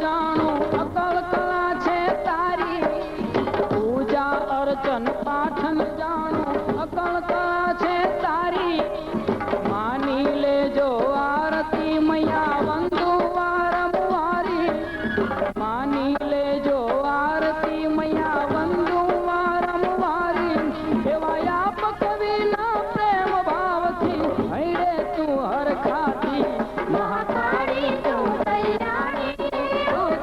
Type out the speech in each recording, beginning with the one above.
જાણું અકલ કલા છે તારી પૂજા અર્ચન પાઠન જાણું અકલ કલા છે તારી માની લેજો આરતી મૈયા વંદુ વારંવારી માની લેજો આરતી મૈયા વંદુ વારંવારી એવા આપ કવિના પ્રેમ ભાવથી હૈડે તું હરખાતી મહાકાળી તું કલ્યાણી તું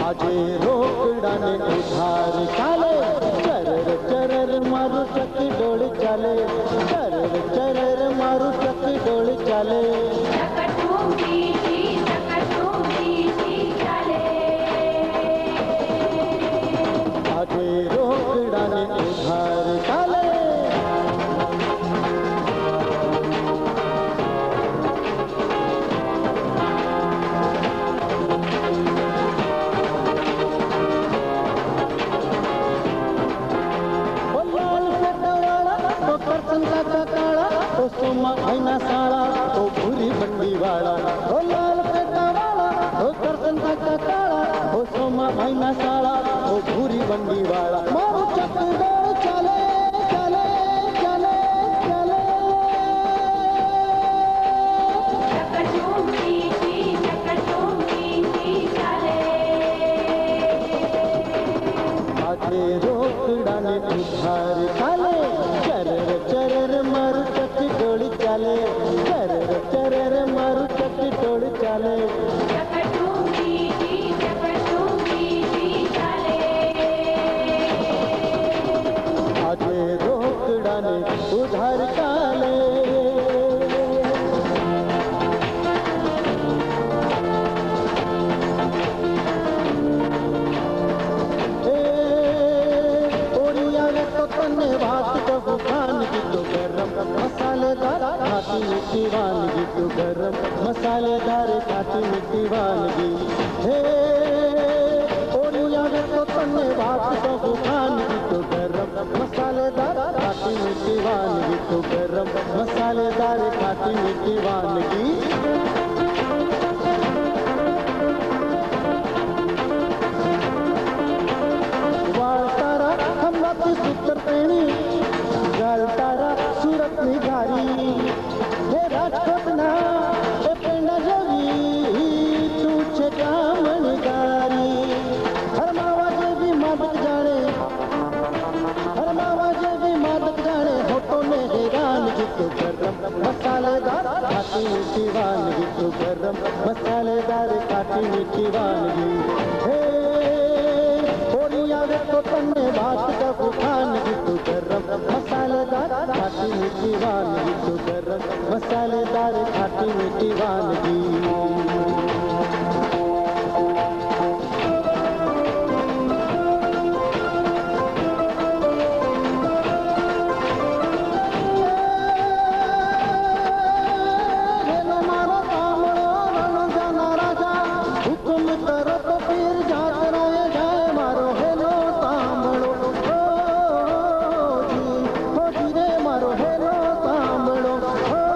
આજે રોકડાને ઉધાર ચાલે, ચરર ચરર મારું ચકી ડોળ ચાલે, ચરર ચરર મારું ચકી ડોળ ચાલે. આજે રોકડાને ઉધાર ચાલે. સોમાં ભાઈના સાળા તો ભૂરી બંડી વાળા, ઓ લાલ પેટા વાળા ઓ કરતન કાકા કાળા, ઓ સોમાં ભાઈના સાળા તો ભૂરી બંડી વાળા. મારું ચકડોળ ચાલે ચાલે ચાલે ચાલે. આજે રોકડાને ઉધાર ચાલે, ચરર ચરર મારું ચકી ડોળ ચાલે, ચરર ચરર મારું ચકી ડોળ ચાલે. આજે રોકડાને ઉધાર ચાલે. તને વાત કહું ખાનગી તો ગરમ મસાલેદાર ખાટી મીઠી વાનગી, તો ગરમ મસાલેદાર ખાટી મીઠી વાનગી. હે ઓરી આવે તો તને વાત કહું ખાનગી તો ગરમ મસાલેદાર ખાટી મીઠી વાનગી, તો ગરમ મસાલેદાર ખાટી મીઠી વાનગી. સૂત્ર પેણી ગાલ તારા સુરતની ઘારી, હે રાજકોટના એ પેંડા જેવી તું છે કામણગારી. હરમાવા જેવી માદક જાણે, હરમાવા જેવી માદક જાણે, હોટોને હેરાનગી તો ગરમ મસાલેદાર ખાટી મીઠી વાનગી, તો ગરમ મસાલેદાર ખાટી મીઠી વાનગી. હે આવે તો તને વાત કહું ખાનગી તો ગરમ મસાલેદાર ખાટી મીઠી વાનગી, તો ગરમ મસાલેદાર ખાટી મીઠી વાનગી. મારો કામળો રણજાના રાજા, હુકમ કરો તો પીર જાતરાએ જાય. મારો હેલો તાંબળો હોજી રે, મારો હેલો તાંબળો હોજી.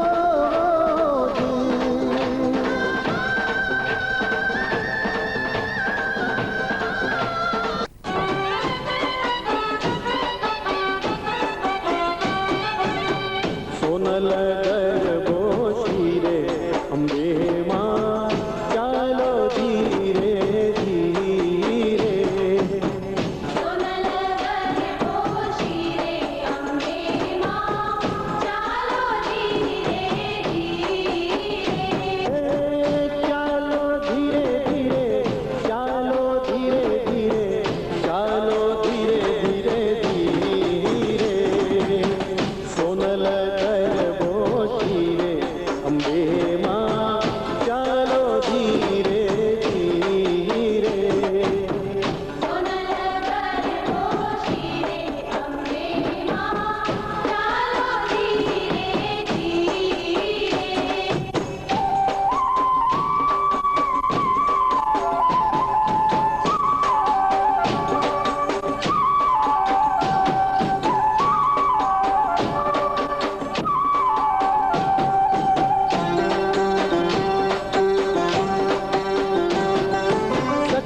સોનલ ગરબો શીરે અંબે માં ચાલો ધીરે ધીરે. ચાલો ધીરે ધીરે, ચાલો ધીરે ધીરે, ચાલો ધીરે ધીરે ધીરે. સોનલ ગરબો શીરે અંબે માં ચાલો ધીરે ધીરે.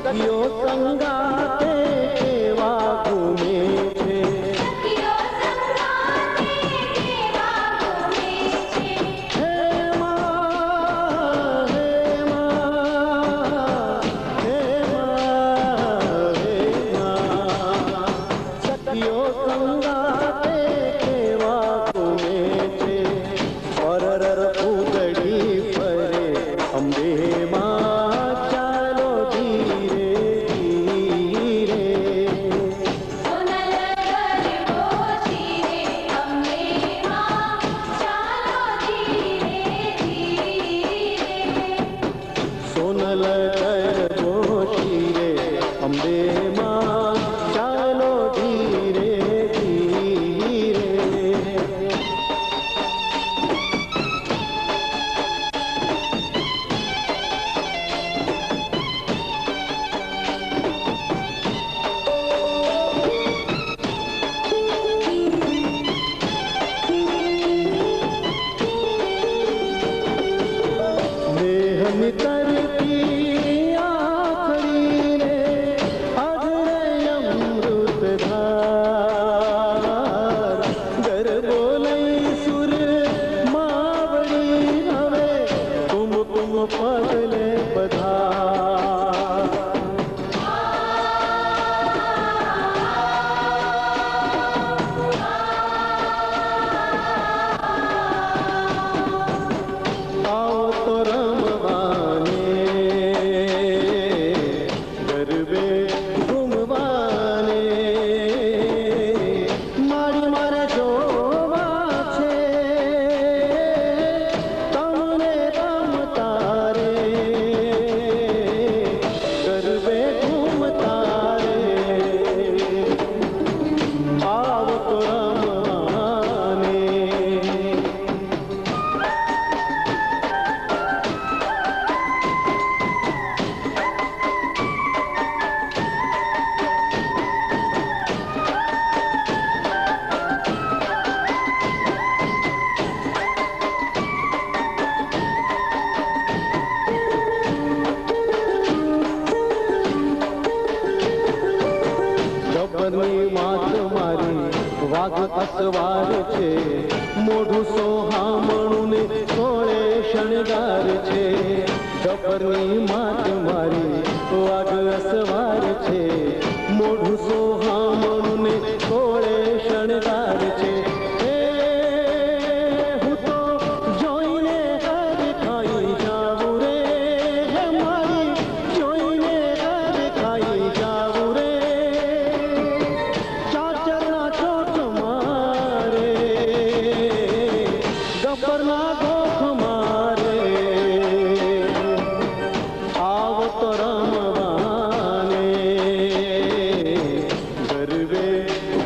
સખીઓ સંગાતે કેવા ઘૂમે છે, હે માં હે માં હે માં હે માં. સખીઓ સંગાતે કેવા ઘૂમે છે, પરર ફૂગડી ફરે અંબે માં ચાલો ધીરે ધીરે. વાઘ અસવાર છે, મોઢું સોહામણું ને સોળે શણગાર છે. ગબ્બરની માત મારી વાઘ અસવાર છે, મોઢું સોહામણું ને સોળે શણગાર છે. હું તો જોઈને હરખાઈ જાઉં રે, મારી જોઈને હરખાઈ જાઉં રે. ચાચરના ચોક મારે, ગબ્બરના ગોખ મારે, આવો તો રમવાને, ગરબે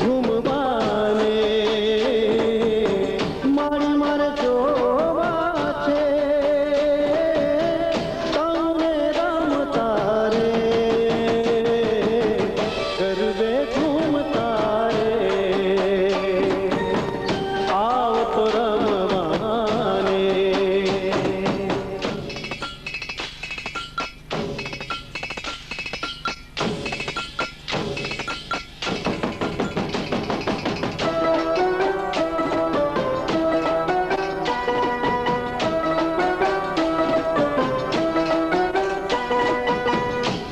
ઘૂમવાને. મારી મારે જોવા છે તમને રમતા રે, ગરબે ઘૂમતા રે, આવો તો રમવાને.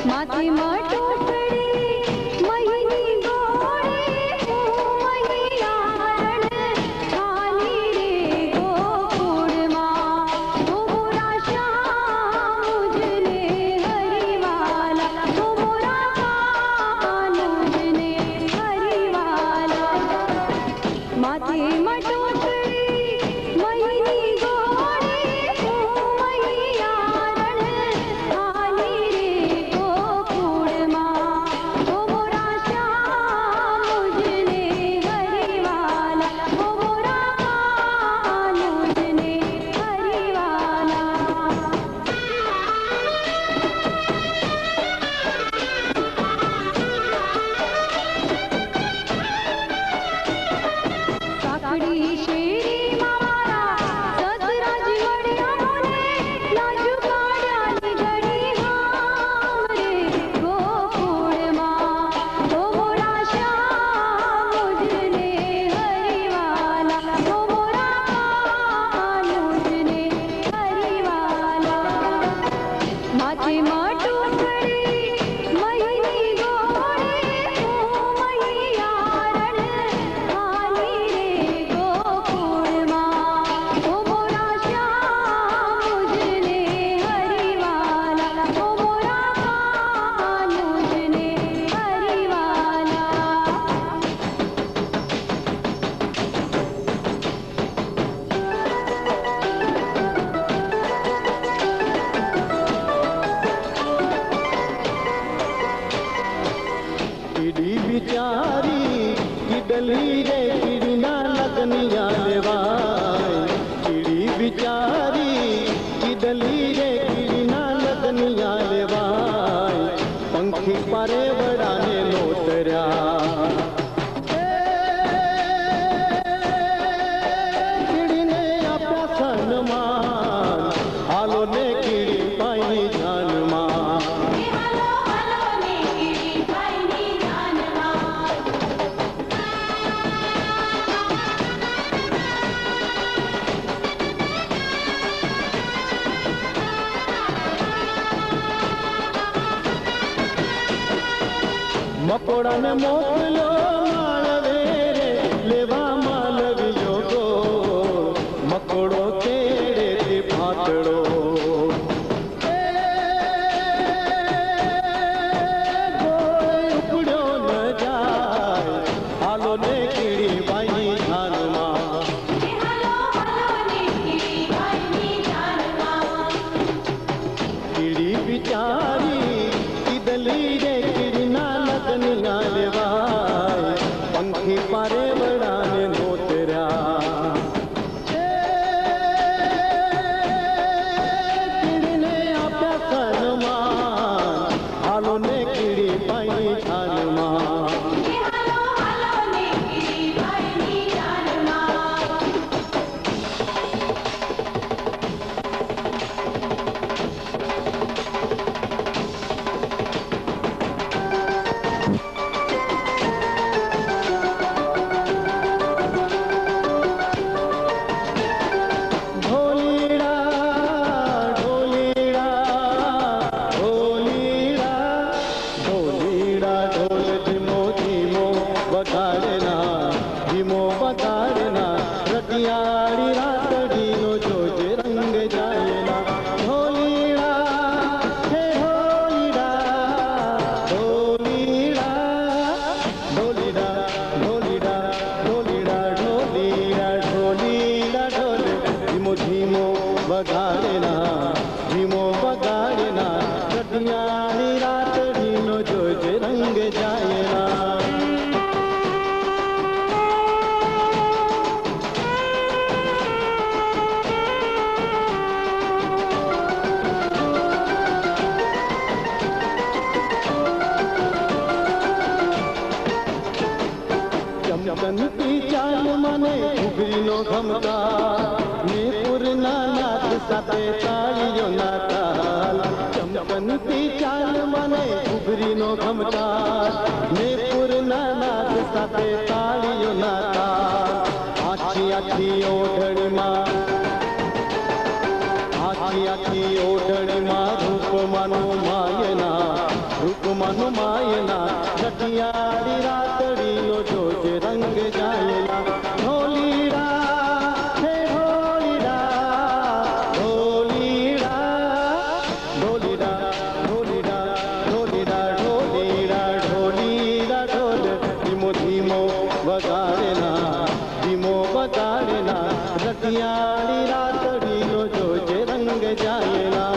માથે માટોપડી મહીની ગોળે, હું મહિયારણ ખાલી રે ગોકુળમાં. ઓ મોરા શ્યામ મુજને હરિવાલા, ઓ મોરા કાનુજને હરિવાલા. માથે માટોપડી મહીની ગોળે, હું મહિયારણ ખાલી રે ગોકુળમાં. ઓ મોરા શ્યામ મુજને હરિવાલા, ઓ મોરા કાનુજને હરિવાલા. કાકડી શેરીમાં મારા સસરાજી મળ્યા મને, લાજુ કાઢ્યાની ઘડી હામ રે ગોકુળમાં. ઓ મોરા શ્યામ મુજને હરિવાલા, ઓ મોરા કાનુજને હરિવાલા. માથે માટોપડી મહીની ગોળે, હું મહિયારણ ખાલી રે ગોકુળમાં. ઓ મોરા શ્યામ મુજને હરિવાલા, ઓ મોરા કાનુજને હરિવાલા. કીડી બિચારી કીડલી રે, કીડીના લગનિયા લેવાય. કીડી બિચારી કીડલી રે, કીડીના લગનિયા લેવાય. પંખી પારે વડાને લોતર્યા, કીડીને આપ્યા સન્માન, હાલો ને કીડી પાઈની જાનમાં. મકોડાને મોકલ્યો માળવે રે, લેવા માલવ્યો ગોળ. મકોડો તેડે તે ફાતળો, ગોળ ઉપડ્યો ન જાય, હાલો ને કીડી બાઈની જાનમાં. કીડી બિચારી કીડલી રે, કીડીના લગનિયા લેવાય. પંખી પારે વડાને નોતર્યા, કીડીને આપ્યા સન્માન, હાલો ને કીડી પાઈની જાનમાં. વગાડના ધીમો વગાડના રટિયાળી રાતડીનો જોજે રંગ જાયના ઢોલીડા હે ઢોલીડા ઢોલીડા ઢોલીડા ઢોલીડા ઢોલીડા ઢોલીડા ઢોલીડા ઢોલે ધીમો ધીમો વગાડના ધીમો વગાડના રટિયાળી રાતડીનો જોજે રંગ જાયના ચમકનતી ચાલ મને ઘૂઘરીનો ઘમકાર ને પૂરના નાદ સાથે તાળીઓના તાલ ચમકનતી ચાલ મને ઘૂઘરીનો ઘમકાર ને પૂરના નાદ સાથે તાળીઓના તાલ આખી આખી ઓઢણીમાં આખી આખી ઓઢણીમાં રૂપમાનું માયના રટિયાળી રાતડીનો જોજે રંગ જાયના ઢોલીડા હે ઢોલીડા ઢોલીડા ઢોલીડા ઢોલીડા ઢોલીડા ઢોલીડા ઢોલીડા ઢોલ ધીમો ધીમો વગાડના રટિયાળી રાતડીનો જોજે રંગ જાયના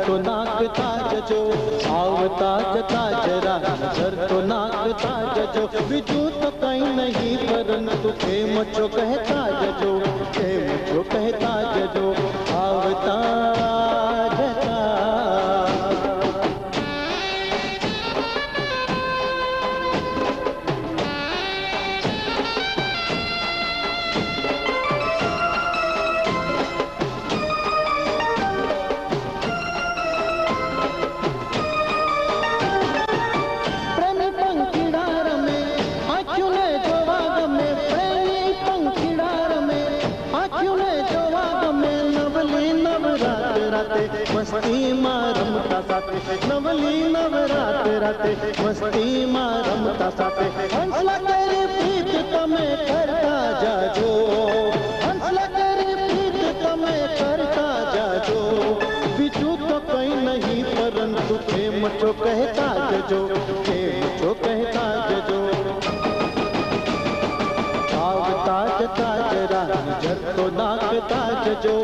તો નાખતા જજો આવતા જતા જરા નજર તો નાખતા જજો બીજું તો કઈ નહીં પરંતુ કેમ છો કહેતા જજો કેમ છો કહેતા જજો આવતા જતા મસ્તીમાં રમતા સાથે નવલી નવરાત રાતે મસ્તીમાં રમતા સાથે હંસલા કરી પ્રીત તમે કરતા જાજો હંસલા કરી પ્રીત તમે કરતા જાજો બીજું તો કઈ નહીં પરંતુ કેમ છો કહેતા જજો કેમ છો કહેતા જજો આવતા જતા જરા નજર તો નાખતા જજો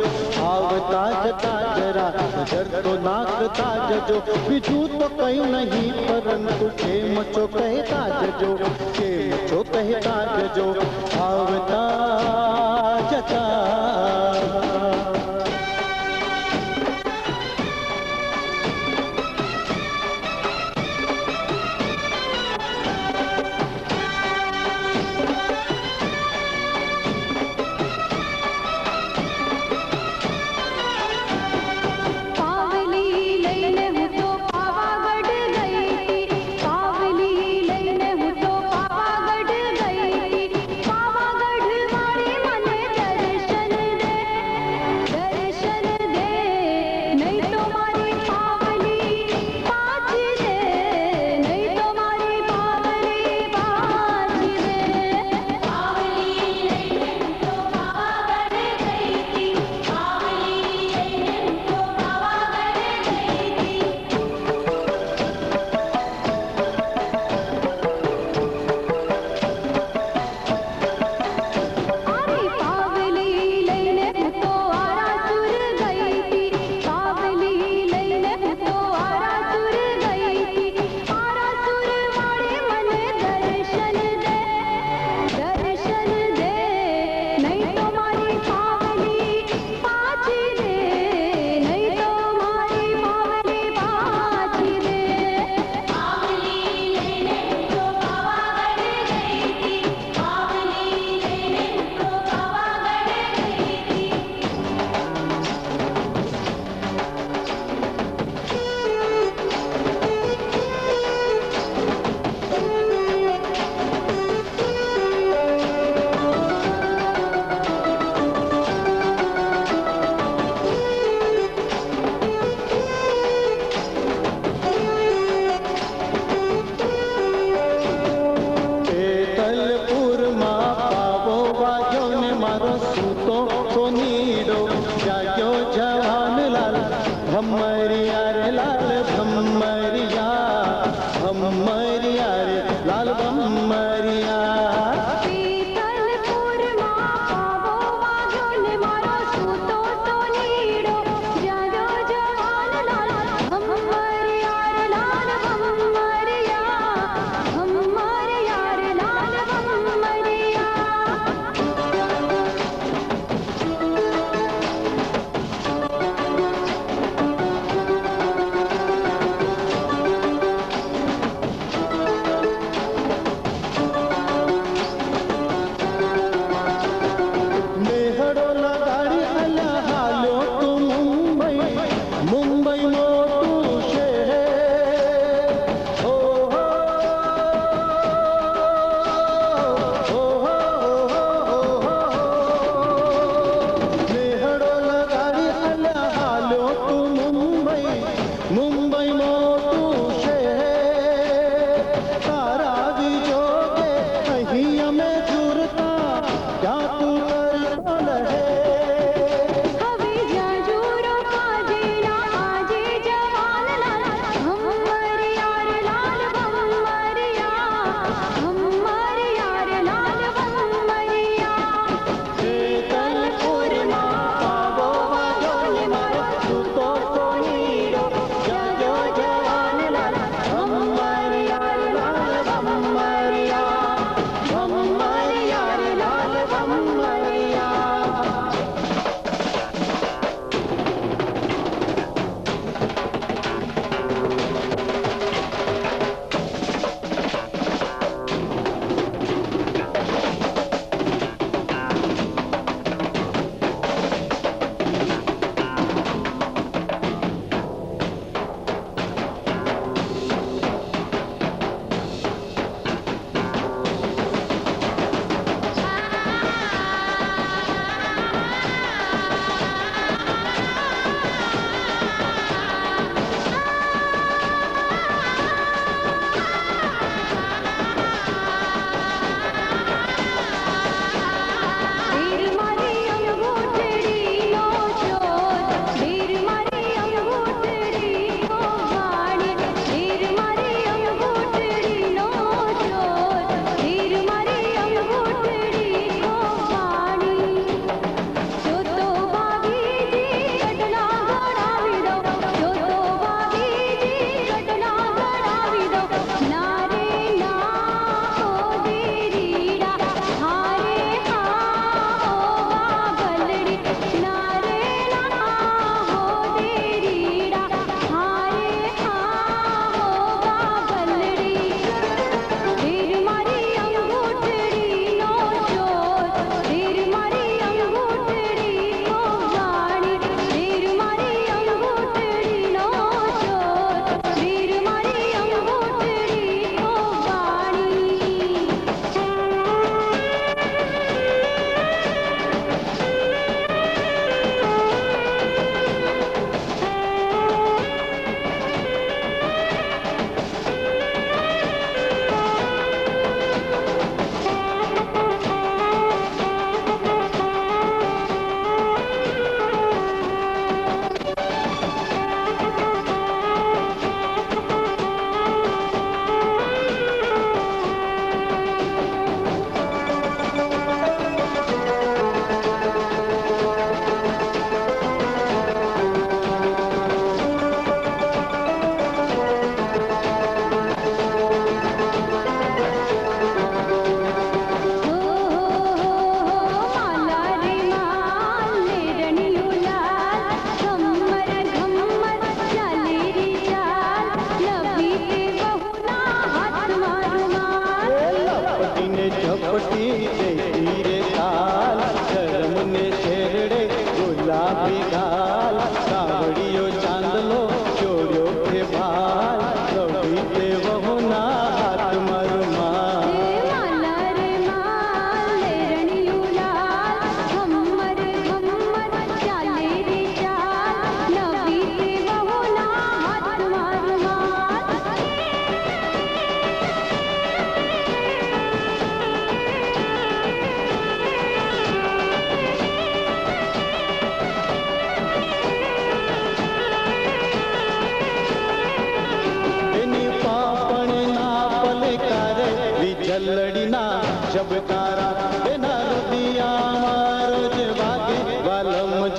આવતા જતા જરા નજર તો નાખતા જજો બીજું તો કઈ નહીં પરંતુ કેમ છો કહેતા જજો કેમ છો કહેતા જજો આવતા જતા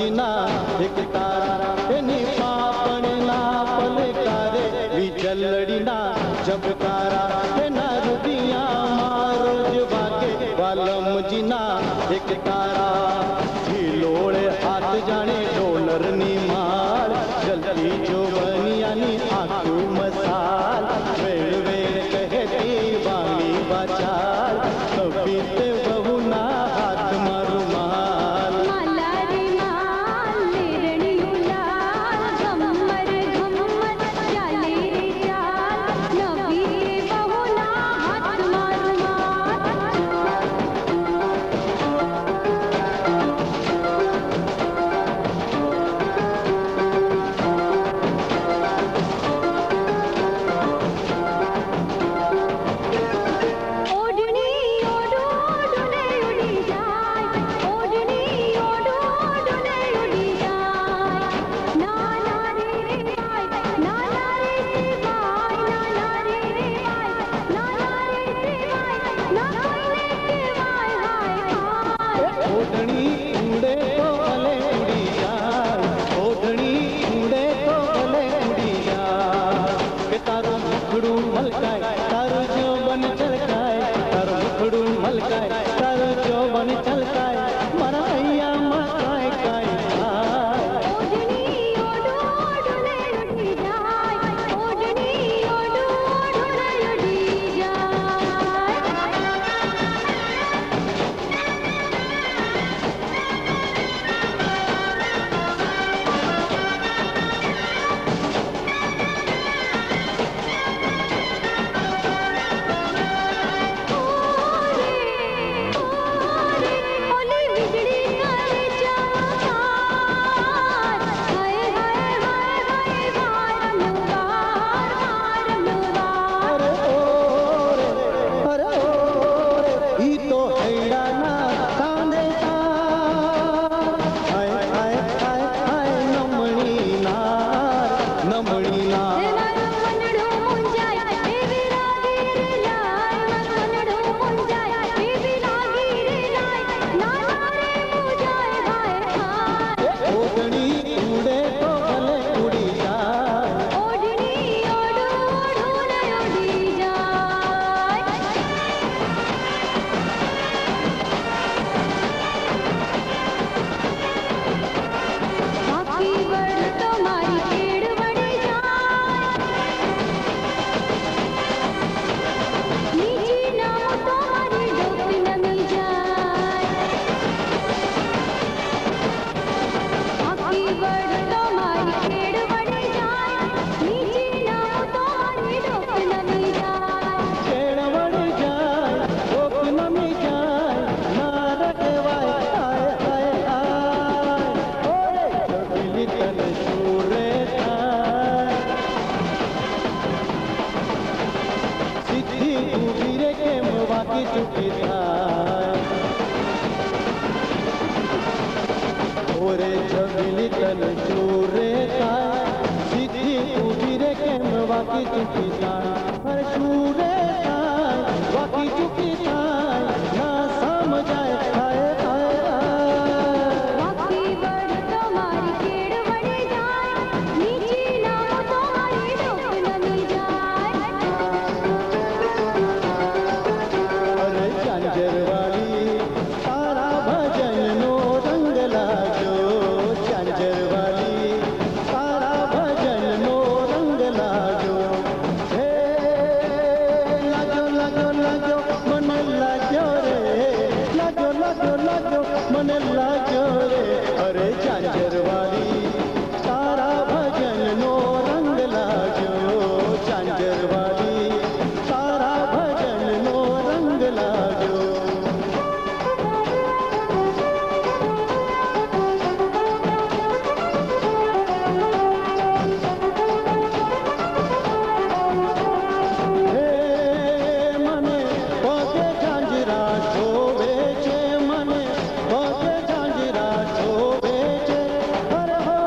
જીના એક તારા એની પાપણના પલકારે વીજળડીના ઝબકારા એના રુદિયામાં રોજ વાગે વાલમજીના એક તારા હિલોળે હાથ જાણે ડોલરની માળ જલતી જોવનિયાની આંખું મસાલ વેળ વેળ કહેતી વાલી વાચાલ કવિ તે બહુના હાથમાં રૂમાલ માલા રે માલ લેરણિયું લાલ ઝમ્મર ઝમ્મર ચાલે રે ચાલ નબી કે બહુના હાથમાં ઓઢણી ઓઢો ઓઢને ઉડી જાય ઓઢણી ઓઢો ઓઢને ઉડી જાય નાના રે ભાઈ નાના રે ભાઈ નાના રે ભાઈ નાના રે ભાઈ ના કોઈને કહેવાય હાય હાય ઓઢણી ઉડે તો ભલે ઉડી જાય ઓઢણી ઉડે તો ભલે ઉડી જાય કે તારું મુખડું મલકાય તારું જોબન છલકાય તારું મુખડું મલકાય તારું જોબન છલકાય મારા અહીંયામાં કાંઈ કાંઈ થાય ઓઢણી ઓઢો ઓઢને ઉડી જાય ઓઢણી ઓઢો ઓઢને ઉડી જાય ઓલી વીજળી કરે ચામાર હાય હાય હાય હાય વારનું વાર વારનું વાર અરે ઓ રે ઈ તો હૈડાના કાંદે તાર હાય હાય હાય હાય નમણી નાર નમણી નાર હે મારું મનડું મુંજાય એવી લાગી રે લાય મારું મનડું મુંજાય એવી લાગી રે લાય નાના રે મુંજાય હાય હાય ઓઢણી ઉડે તો ભલે ઉડી જાય ઓઢણી ઓઢો ઓઢને ઉડી જાય આખી વડ તો મારી ખેડ વડે જાય નીચી નામ તો મારી ડોક નમી જાય આખી વડ તો મારી ખેડ વડે જાય નીચી નામ તો મારી ડોક નમી જાય કેળવડ જાય કોક નમી જાય નાર કહેવાય હાય હાય હાય ઓરે જબીલી તને સુરે થાય સીધી ઊભી રે કેમ વાકી ચૂકી થાય ઓરે જબીલી તને સુરે થાય સીધી ઊભી રે કેમ વાકી ચૂકી થાય અરે સુરે થાય વાકી ચૂકી થાય ના સમજાય હાય હાય હાય આખી વડ તો મારી ખેડ વડે જાય નીચી નામ તો મારી ડોક નમી જાય અરે ચાંજરવાલી તારા ભજનનો રંગ લાગ્યો ચાંજરવાલી તારા ભજનનો રંગ લાગ્યો હે લાગ્યો લાગ્યો લાગ્યો મને લાગ્યો રે લાગ્યો લાગ્યો લાગ્યો મને લાગ્યો રે અરે ચાંજરવાલી તારા ભજનનો રંગ લાગ્યો ચાંજરવાલી તારા ભજનનો રંગ લાગ્યો હે મને પગે ઝાંઝરા શોભે છે મને પગે ઝાંઝરા શોભે છે અરે હો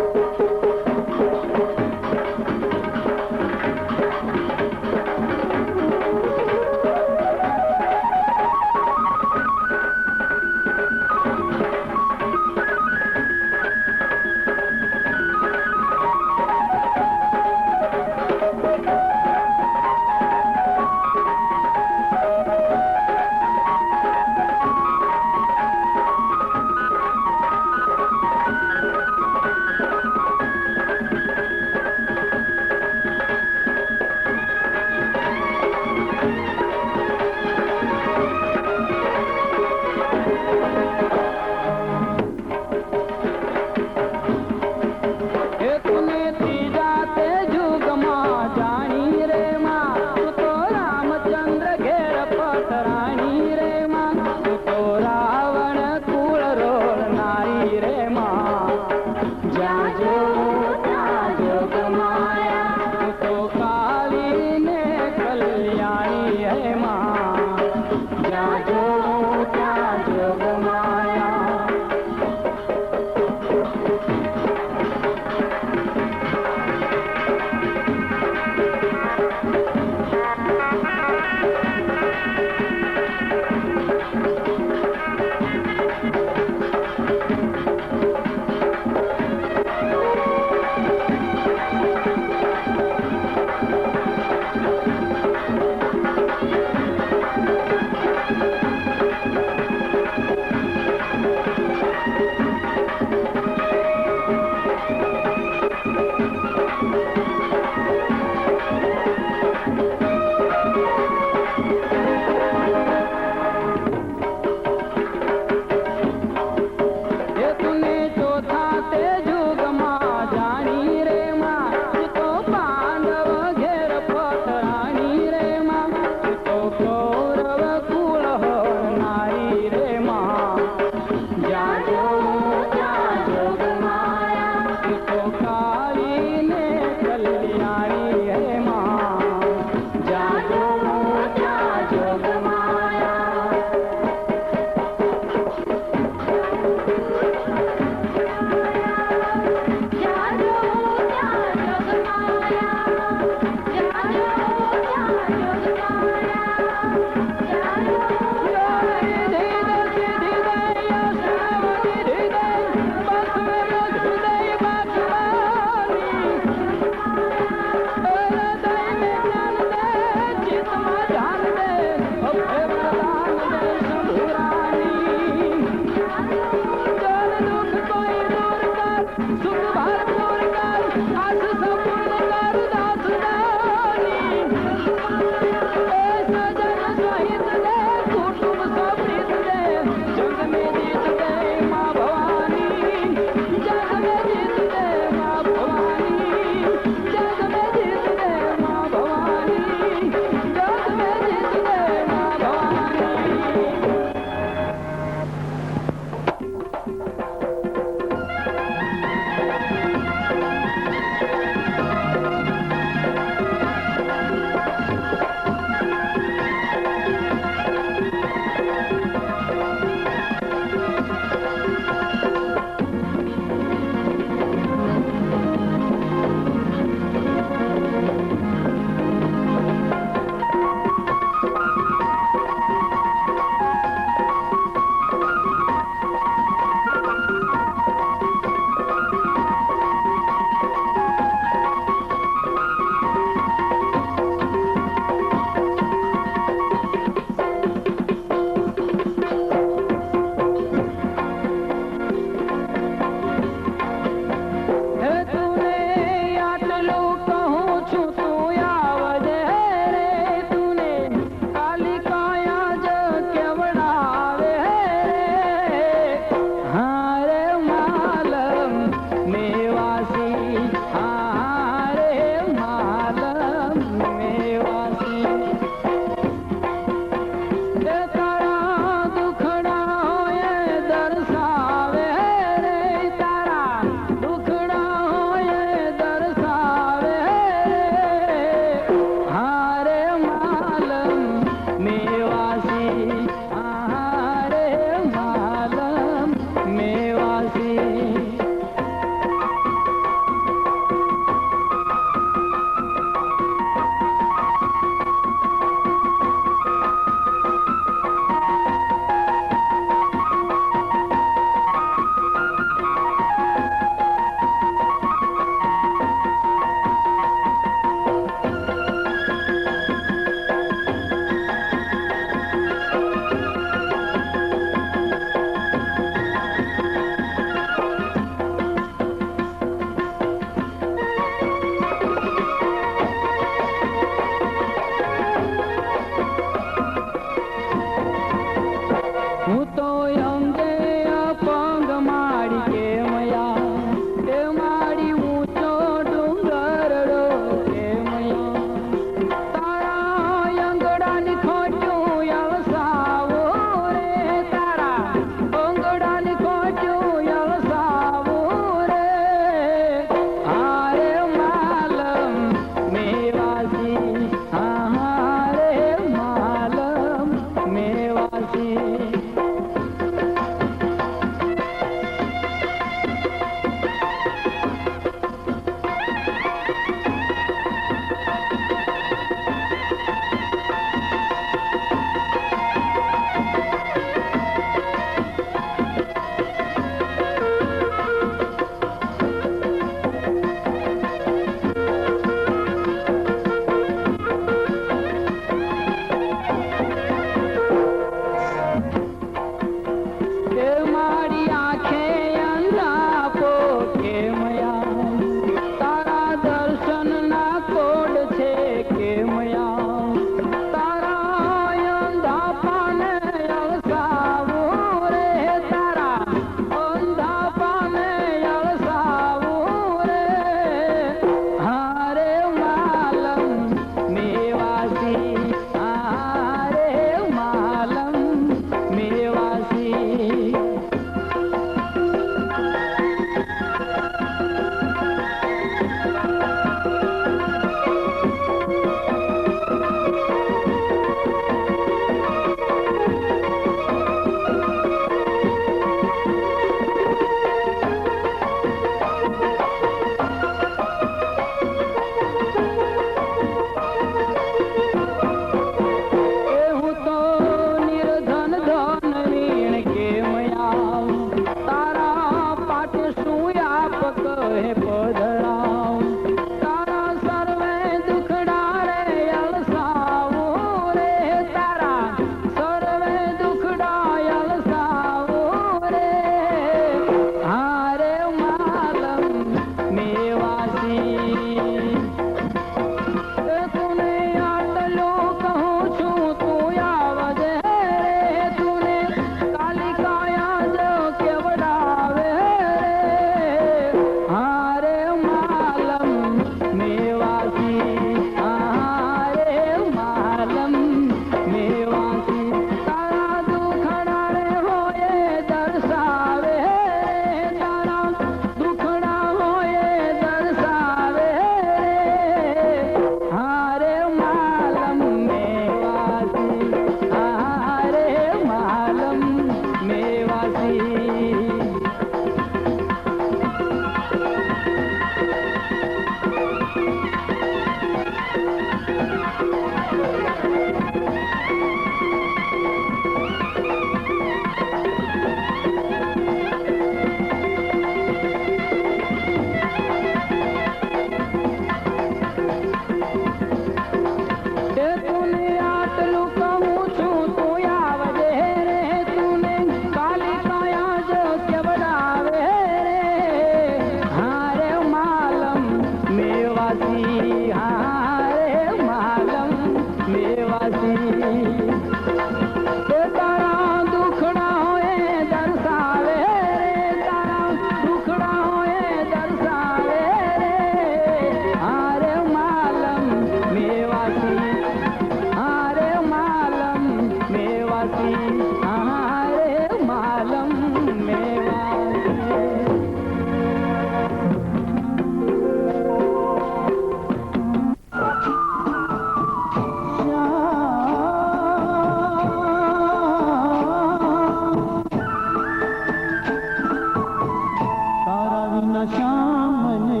વિના શ્યામ મને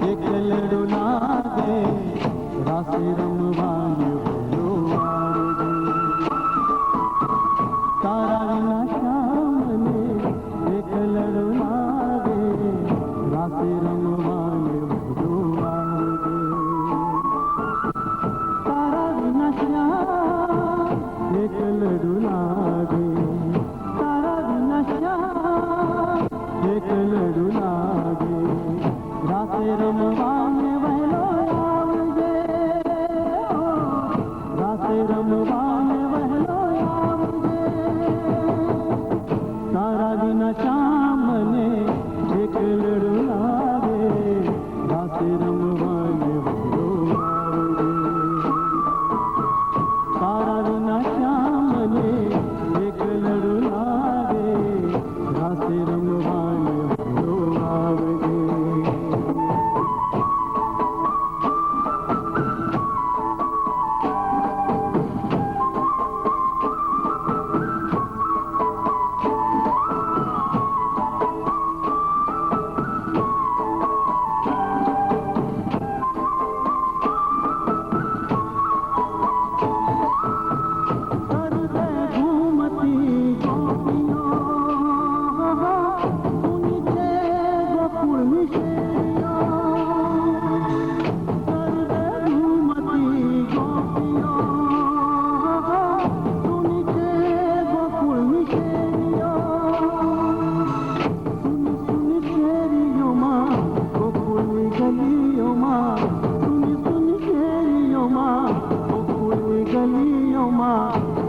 એકલડો લાગે રાસે રમવાનું ભલો આવડે તારા વિના શ્યામ મને એકલડો લાગે રાસે રમવાનું ભલો આવડે તારા વિના શ્યામ એકલડો લાગે તારા વિના શ્યામ એકલડો લાગે રાતે રમવાને વહેલો આવજે રાતે રમવાને વહેલો આવજે તારા વિના શ્યામ મને એકલડો લાગે રાતે રમવાને વહેલો આવજે તારા વિના શ્યામ મને એકલડો લાગે રાતે રમવાને વહેલો આવજે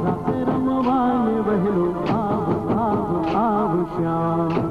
રાતે રમવાને વહેલો આવ આવ આવ શ્યામ